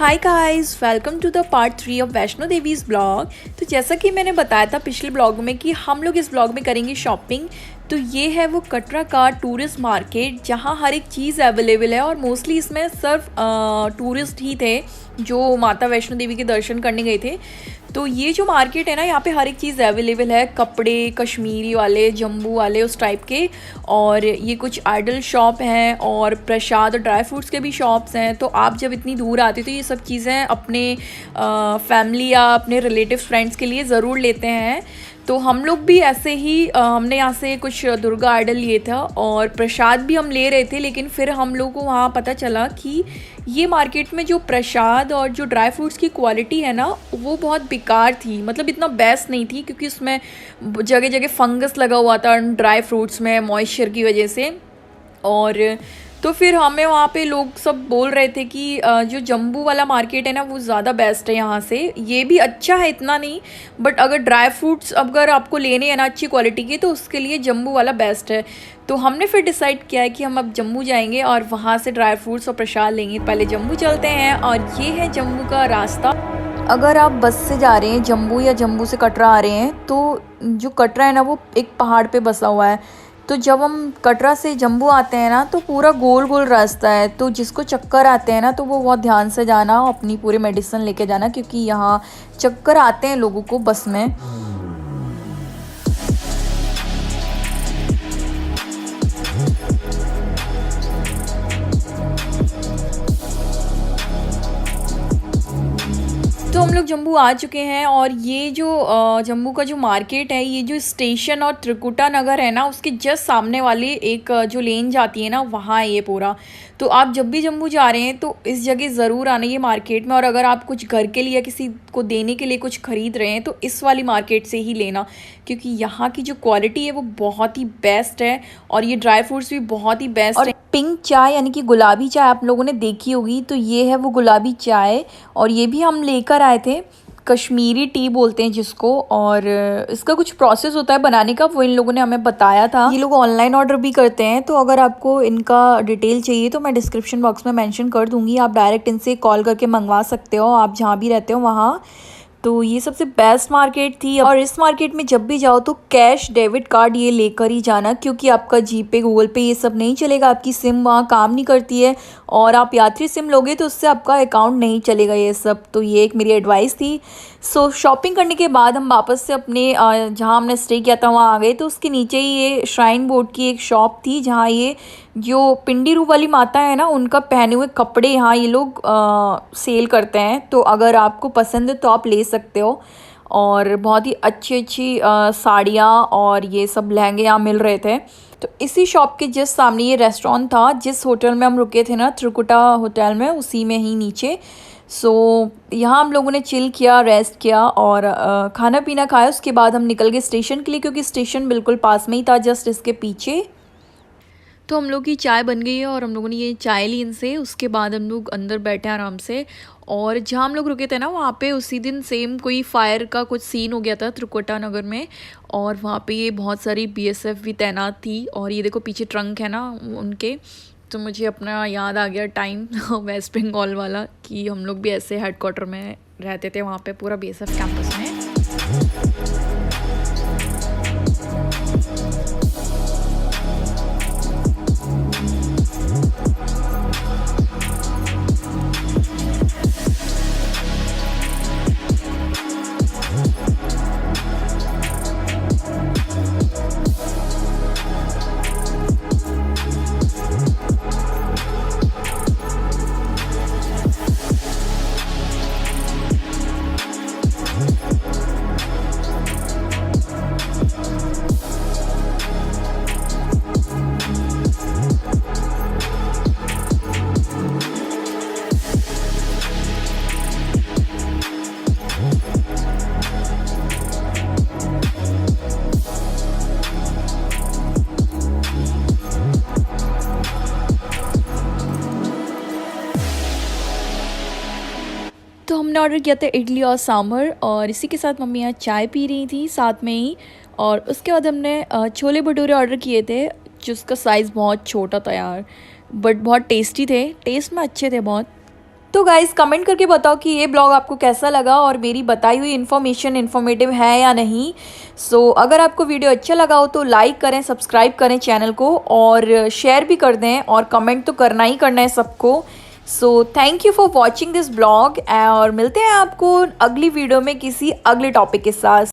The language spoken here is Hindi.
Hi guys, welcome to the part 3 of Vaishno Devi's blog. तो जैसा कि मैंने बताया था पिछले ब्लॉग में कि हम लोग इस ब्लॉग में करेंगे शॉपिंग। तो ये है वो कटरा का टूरिस्ट मार्केट जहाँ हर एक चीज़ अवेलेबल है और मोस्टली इसमें सिर्फ टूरिस्ट ही थे जो माता वैष्णो देवी के दर्शन करने गए थे। तो ये जो मार्केट है ना, यहाँ पे हर एक चीज़ अवेलेबल है, कपड़े कश्मीरी वाले, जम्बू वाले, उस टाइप के। और ये कुछ आइडल शॉप हैं और प्रसाद और ड्राई फ्रूट्स के भी शॉप्स हैं। तो आप जब इतनी दूर आते हो तो ये सब चीज़ें अपने फैमिली या अपने रिलेटिव्स फ्रेंड्स के लिए ज़रूर लेते हैं। तो हम लोग भी ऐसे ही हमने यहाँ से कुछ दुर्गा आइडल लिए था और प्रसाद भी हम ले रहे थे, लेकिन फिर हम लोग को वहाँ पता चला कि ये मार्केट में जो प्रसाद और जो ड्राई फ्रूट्स की क्वालिटी है ना, वो बहुत बेकार थी। मतलब इतना बेस्ट नहीं थी क्योंकि उसमें जगह जगह फंगस लगा हुआ था ड्राई फ्रूट्स में मॉइस्चर की वजह से। और तो फिर हमें वहाँ पे लोग सब बोल रहे थे कि जो जम्बू वाला मार्केट है ना, वो ज़्यादा बेस्ट है यहाँ से। ये भी अच्छा है, इतना नहीं, बट अगर ड्राई फ्रूट्स अगर आपको लेने हैं ना अच्छी क्वालिटी के, तो उसके लिए जम्बू वाला बेस्ट है। तो हमने फिर डिसाइड किया है कि हम अब जम्मू जाएंगे और वहाँ से ड्राई फ्रूट्स और प्रसाद लेंगे। पहले जम्मू चलते हैं और ये है जम्मू का रास्ता। अगर आप बस से जा रहे हैं जम्मू या जम्मू से कटरा आ रहे हैं, तो जो कटरा है ना, वो एक पहाड़ पे बसा हुआ है। तो जब हम कटरा से जम्मू आते हैं ना, तो पूरा गोल गोल रास्ता है। तो जिसको चक्कर आते हैं ना, तो वो बहुत ध्यान से जाना, अपनी पूरी मेडिसिन लेके जाना, क्योंकि यहाँ चक्कर आते हैं लोगों को बस में। तो हम लोग जम्मू आ चुके हैं और ये जो जम्मू का जो मार्केट है, ये जो स्टेशन और त्रिकुटा नगर है ना, उसके जस्ट सामने वाली एक जो लेन जाती है ना, वहाँ है ये पूरा। तो आप जब भी जम्मू जा रहे हैं तो इस जगह ज़रूर आना, ये मार्केट में। और अगर आप कुछ घर के लिए या किसी को देने के लिए कुछ ख़रीद रहे हैं तो इस वाली मार्केट से ही लेना, क्योंकि यहाँ की जो क्वालिटी है वो बहुत ही बेस्ट है और ये ड्राई फ्रूट्स भी बहुत ही बेस्ट है। पिंक चाय यानी कि गुलाबी चाय आप लोगों ने देखी होगी, तो ये है वो गुलाबी चाय। और ये भी हम लेकर आए थे, कश्मीरी टी बोलते हैं जिसको। और इसका कुछ प्रोसेस होता है बनाने का, वो इन लोगों ने हमें बताया था। ये लोग ऑनलाइन ऑर्डर भी करते हैं, तो अगर आपको इनका डिटेल चाहिए तो मैं डिस्क्रिप्शन बॉक्स में मेंशन कर दूंगी। आप डायरेक्ट इनसे कॉल करके मंगवा सकते हो, आप जहाँ भी रहते हो वहाँ। तो ये सबसे बेस्ट मार्केट थी। और इस मार्केट में जब भी जाओ तो कैश डेबिट कार्ड ये लेकर ही जाना, क्योंकि आपका जीपे गूगल पे ये सब नहीं चलेगा, आपकी सिम वहाँ काम नहीं करती है। और आप यात्री सिम लोगे तो उससे आपका अकाउंट नहीं चलेगा ये सब। तो ये एक मेरी एडवाइस थी। सो शॉपिंग करने के बाद हम वापस से अपने जहाँ हमने स्टे किया था वहाँ आ गए। तो उसके नीचे ही ये श्राइन बोर्ड की एक शॉप थी, जहाँ ये जो पिंडी रूप वाली माता है ना, उनका पहने हुए कपड़े यहाँ ये लोग सेल करते हैं। तो अगर आपको पसंद है तो आप ले सकते हो। और बहुत ही अच्छी अच्छी साड़ियाँ और ये सब लहंगे यहाँ मिल रहे थे। तो इसी शॉप के जस्ट सामने ये रेस्टोरेंट था, जिस होटल में हम रुके थे ना, त्रिकुटा होटल में, उसी में ही नीचे। सो यहाँ हम लोगों ने चिल किया, रेस्ट किया और खाना पीना खाया। उसके बाद हम निकल गए स्टेशन के लिए, क्योंकि स्टेशन बिल्कुल पास में ही था, जस्ट इसके पीछे। तो हम लोग की चाय बन गई है और हम लोगों ने ये चाय ली इनसे। उसके बाद हम लोग अंदर बैठे आराम से। और जहाँ हम लोग रुके थे ना, वहाँ पे उसी दिन सेम कोई फायर का कुछ सीन हो गया था त्रिकुटा नगर में। और वहाँ पे ये बहुत सारी बीएसएफ भी तैनात थी। और ये देखो पीछे ट्रंक है ना उनके। तो मुझे अपना याद आ गया टाइम वेस्ट बंगाल वाला, कि हम लोग भी ऐसे हेडक्वार्टर में रहते थे वहाँ पे पूरा बीएसएफ कैंपस में। तो हमने ऑर्डर किया था इडली और सांभर, और इसी के साथ मम्मी यहाँ चाय पी रही थी साथ में ही। और उसके बाद हमने छोले भटूरे ऑर्डर किए थे, जिसका साइज़ बहुत छोटा था यार, बट बहुत टेस्टी थे, टेस्ट में अच्छे थे बहुत। तो गाइस कमेंट करके बताओ कि ये ब्लॉग आपको कैसा लगा और मेरी बताई हुई इन्फॉर्मेशन इन्फॉर्मेटिव है या नहीं। सो अगर आपको वीडियो अच्छा लगा हो तो लाइक करें, सब्सक्राइब करें चैनल को और शेयर भी कर दें और कमेंट तो करना ही करना है सबको। So thank you for watching this blog और मिलते हैं आपको अगली वीडियो में किसी अगले टॉपिक के साथ।